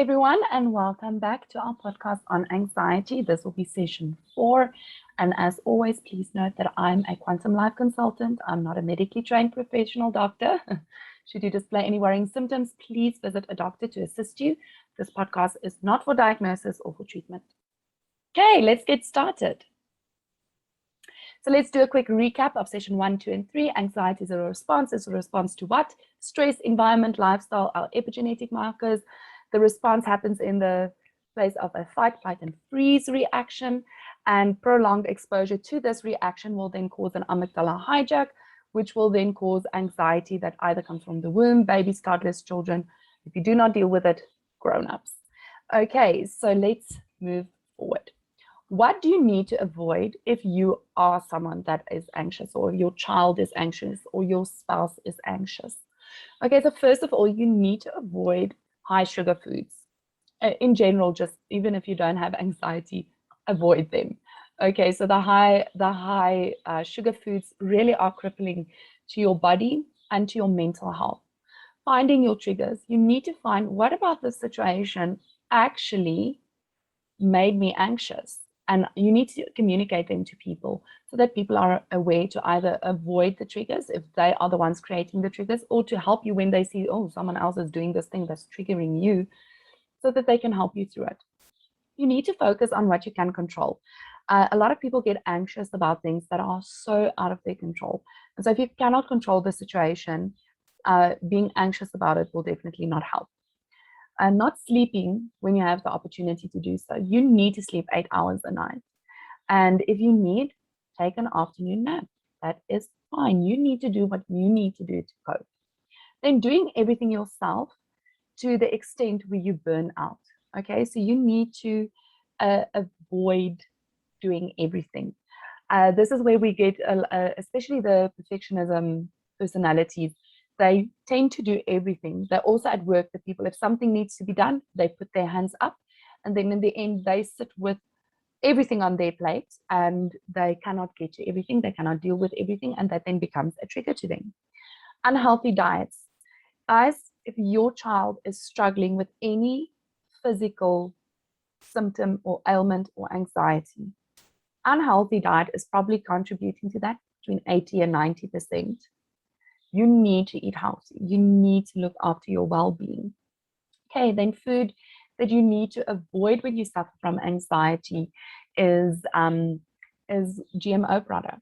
everyone, and welcome back to our podcast on anxiety. This will be session 4. And as always, please note that I'm a quantum life consultant. I'm not a medically trained professional doctor. Should you display any worrying symptoms, please visit a doctor to assist you. This podcast is not for diagnosis or for treatment. Okay, let's get started. So let's do a quick recap of session 1, 2, and 3. Anxiety is a response. It's a response to what? Stress, environment, lifestyle, our epigenetic markers. The response happens in the place of a fight, flight, and freeze reaction. And prolonged exposure to this reaction will then cause an amygdala hijack, which will then cause anxiety that either comes from the womb, babies, toddlers, children. If you do not deal with it, grown-ups. Okay, so let's move forward. What do you need to avoid if you are someone that is anxious, or your child is anxious, or your spouse is anxious? Okay, so first of all, you need to avoid high sugar foods. In general, just even if you don't have anxiety, avoid them. Okay, so the high sugar foods really are crippling to your body and to your mental health. Finding your triggers. You need to find, what about this situation actually made me anxious? And you need to communicate them to people so that people are aware to either avoid the triggers if they are the ones creating the triggers, or to help you when they see, oh, someone else is doing this thing that's triggering you, so that they can help you through it. You need to focus on what you can control. A lot of people get anxious about things that are so out of their control. And so if you cannot control the situation, being anxious about it will definitely not help. And not sleeping when you have the opportunity to do so. You need to sleep 8 hours a night. And if you need, take an afternoon nap. That is fine. You need to do what you need to do to cope. Then doing everything yourself to the extent where you burn out. Okay, so you need to avoid doing everything. This is where we get, especially the perfectionism personalities, they tend to do everything. They're also at work, the people, if something needs to be done, they put their hands up, and then in the end, they sit with everything on their plate, and they cannot get to everything, they cannot deal with everything, and that then becomes a trigger to them. Unhealthy diets. Guys, if your child is struggling with any physical symptom or ailment or anxiety, unhealthy diet is probably contributing to that, between 80 and 90%. You need to eat healthy. You need to look after your well-being. Okay, then food that you need to avoid when you suffer from anxiety is GMO products,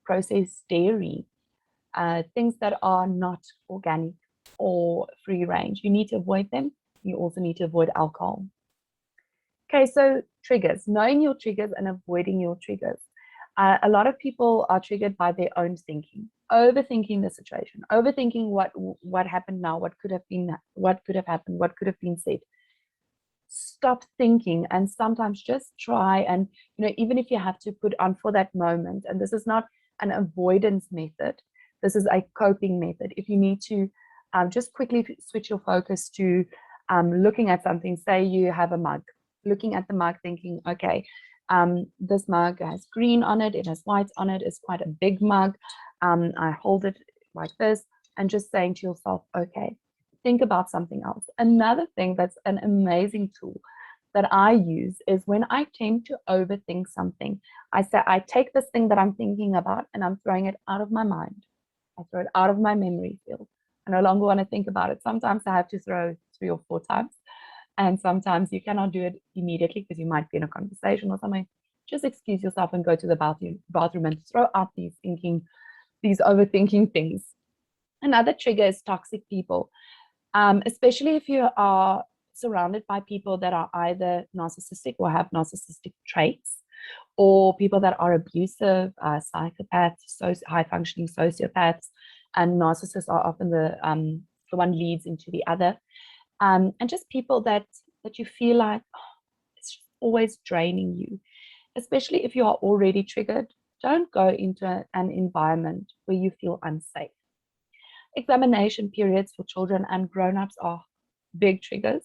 processed dairy, things that are not organic or free range. You need to avoid them. You also need to avoid alcohol. Okay, so triggers, knowing your triggers and avoiding your triggers. A lot of people are triggered by their own thinking, overthinking the situation, overthinking what happened now, what could have been, what could have happened, what could have been said. Stop thinking, and sometimes just try, and even if you have to put on for that moment, and this is not an avoidance method, this is a coping method. If you need to just quickly switch your focus to looking at something, say you have a mug, looking at the mug, thinking, okay, this mug has green on it, it has white on it, it's quite a big mug. I hold it like this, and just saying to yourself, okay, think about something else. Another thing that's an amazing tool that I use is when I tend to overthink something, I say, I take this thing that I'm thinking about and I'm throwing it out of my mind. I throw it out of my memory field. I no longer want to think about it. Sometimes I have to throw 3 or 4 times. And sometimes you cannot do it immediately because you might be in a conversation or something. Just excuse yourself and go to the bathroom and throw out these overthinking things. Another trigger is toxic people, especially if you are surrounded by people that are either narcissistic or have narcissistic traits, or people that are abusive, psychopaths, high-functioning sociopaths, and narcissists are often the one leads into the other. And just people that you feel like, it's just always draining you, especially if you are already triggered. Don't go into an environment where you feel unsafe. Examination periods for children and grown-ups are big triggers.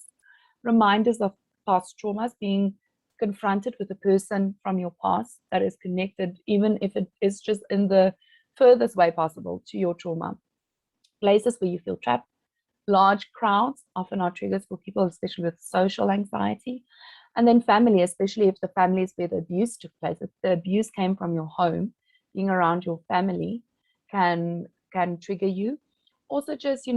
Reminders of past traumas, being confronted with a person from your past that is connected, even if it is just in the furthest way possible to your trauma. Places where you feel trapped, Large crowds often are triggers for people, especially with social anxiety. And then family, especially if the family is where the abuse took place, if the abuse came from your home, being around your family can trigger you. Also, just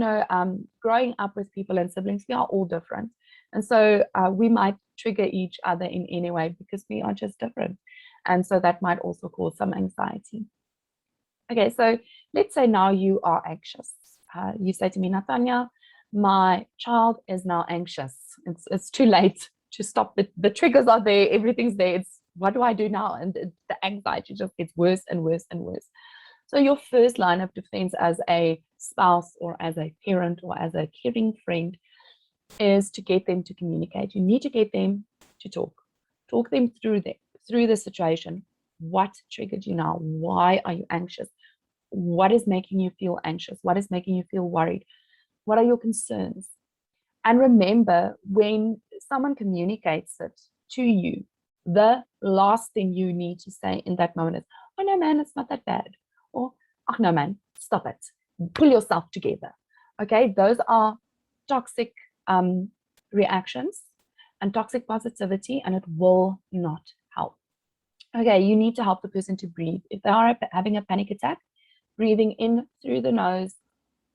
growing up with people and siblings, we are all different, and so we might trigger each other in any way because we are just different, and so that might also cause some anxiety. Okay, so let's say now you are anxious. You say to me, Natanya, my child is now anxious. It's too late to stop. The triggers are there, everything's there. It's what do I do now? And the anxiety just gets worse and worse and worse. So your first line of defense as a spouse or as a parent or as a caring friend is to get them to communicate. You need to get them to talk them through the situation. What triggered you now? Why are you anxious? What is making you feel anxious? What is making you feel worried? What are your concerns? And remember, when someone communicates it to you, the last thing you need to say in that moment is, oh no, man, it's not that bad. Or, oh no, man, stop it. Pull yourself together. Okay, those are toxic reactions and toxic positivity, and it will not help. Okay, you need to help the person to breathe. If they are having a panic attack, breathing in through the nose,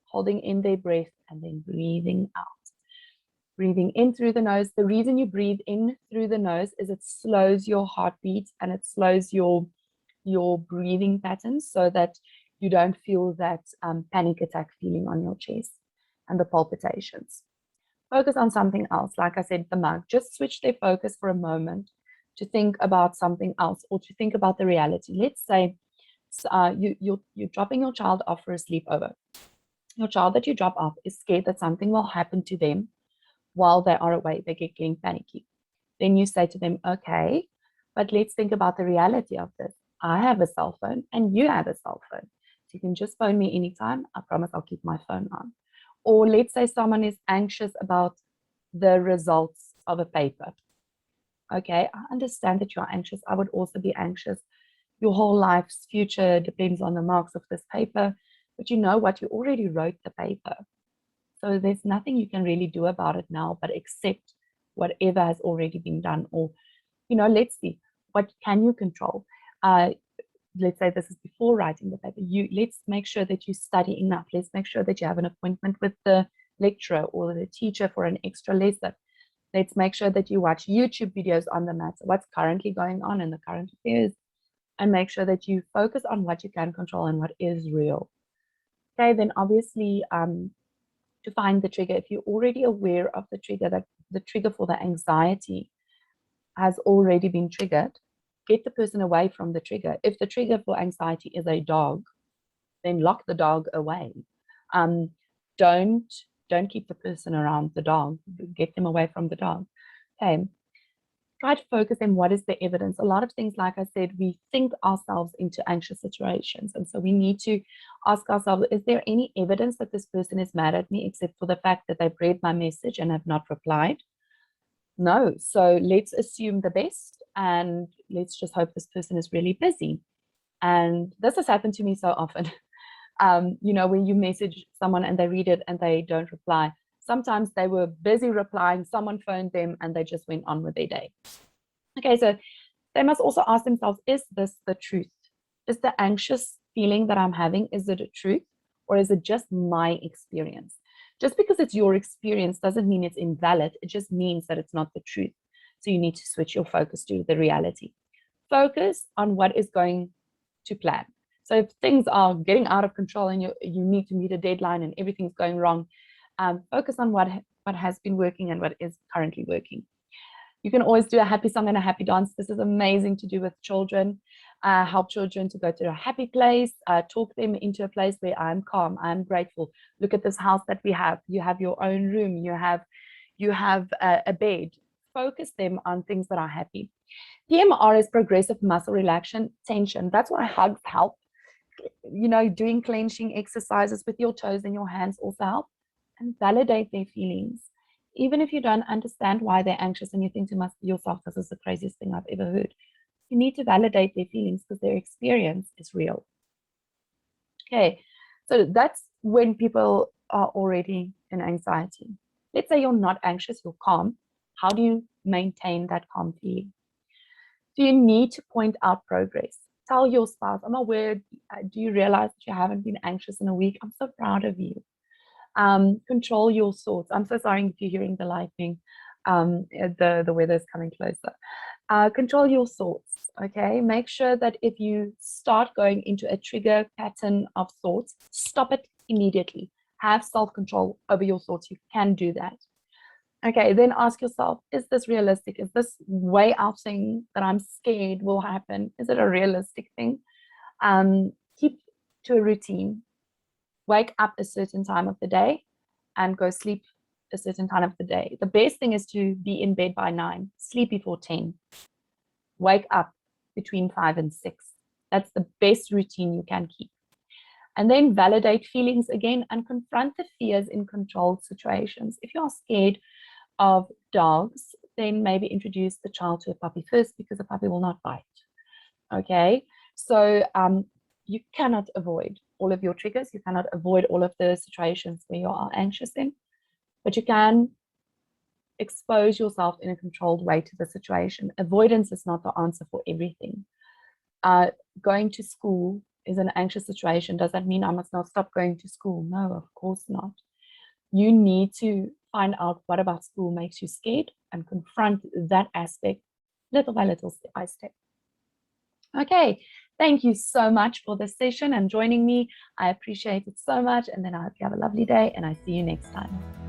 holding in their breath, and then breathing out. Breathing in through the nose. The reason you breathe in through the nose is it slows your heartbeat and it slows your breathing patterns so that you don't feel that panic attack feeling on your chest and the palpitations. Focus on something else. Like I said, the mug, just switch their focus for a moment to think about something else or to think about the reality. Let's say you're dropping your child off for a sleepover. Your child that you drop off is scared that something will happen to them while they are away. They get getting panicky. Then you say to them, okay, but let's think about the reality of this. I have a cell phone and you have a cell phone. So you can just phone me anytime. I promise I'll keep my phone on. Or let's say someone is anxious about the results of a paper. Okay, I understand that you're anxious. I would also be anxious. Your whole life's future depends on the marks of this paper. But you know what? You already wrote the paper. So there's nothing you can really do about it now, but accept whatever has already been done. Or, let's see, what can you control? Let's say this is before writing the paper. Let's make sure that you study enough. Let's make sure that you have an appointment with the lecturer or the teacher for an extra lesson. Let's make sure that you watch YouTube videos on the matter, what's currently going on in the current affairs, and make sure that you focus on what you can control and what is real. Okay, then obviously, to find the trigger, if you're already aware of the trigger, that the trigger for the anxiety has already been triggered, get the person away from the trigger. If the trigger for anxiety is a dog, then lock the dog away. Don't keep the person around the dog. Get them away from the dog. Okay. Try to focus on what is the evidence. A lot of things, like I said, we think ourselves into anxious situations. And so we need to ask ourselves, is there any evidence that this person is mad at me except for the fact that they've read my message and have not replied? No. So let's assume the best and let's just hope this person is really busy. And this has happened to me so often. When you message someone and they read it and they don't reply, sometimes they were busy replying, someone phoned them and they just went on with their day. Okay, so they must also ask themselves, is this the truth? Is the anxious feeling that I'm having, is it a truth or is it just my experience? Just because it's your experience doesn't mean it's invalid. It just means that it's not the truth. So you need to switch your focus to the reality. Focus on what is going to plan. So if things are getting out of control and you need to meet a deadline and everything's going wrong, focus on what has been working and what is currently working. You can always do a happy song and a happy dance. This is amazing to do with children. Help children to go to a happy place, talk them into a place where I'm calm, I'm grateful. Look at this house that we have. You have your own room. You have a bed. Focus them on things that are happy. PMR is progressive muscle relaxation tension. That's why hugs help. Doing clenching exercises with your toes and your hands also help. And validate their feelings. Even if you don't understand why they're anxious and you think to yourself, this is the craziest thing I've ever heard, you need to validate their feelings because their experience is real. Okay, so that's when people are already in anxiety. Let's say you're not anxious, you're calm. How do you maintain that calm feeling? Do you need to point out progress? Tell your spouse, I'm aware, do you realize that you haven't been anxious in a week? I'm so proud of you. Control your thoughts. I'm so sorry if you're hearing the lightning. The weather is coming closer. Control your thoughts, okay? Make sure that if you start going into a trigger pattern of thoughts, stop it immediately. Have self-control over your thoughts. You can do that. Okay, then ask yourself, is this realistic? Is this way out thing that I'm scared will happen? Is it a realistic thing? Keep to a routine. Wake up a certain time of the day and go sleep a certain time of the day. The best thing is to be in bed by 9, sleep before 10, wake up between 5 and 6. That's the best routine you can keep. And then validate feelings again and confront the fears in controlled situations. If you are scared of dogs, then maybe introduce the child to a puppy first, because a puppy will not bite. Okay, so you cannot avoid all of your triggers. You cannot avoid all of the situations where you are anxious in, but you can expose yourself in a controlled way to the situation. Avoidance is not the answer for everything. Going to school is an anxious situation. Does that mean I must now stop going to school? No, of course not. You need to find out what about school makes you scared and confront that aspect little by little, step by step. Okay, thank you so much for this session and joining me. I appreciate it so much. And then I hope you have a lovely day and I see you next time.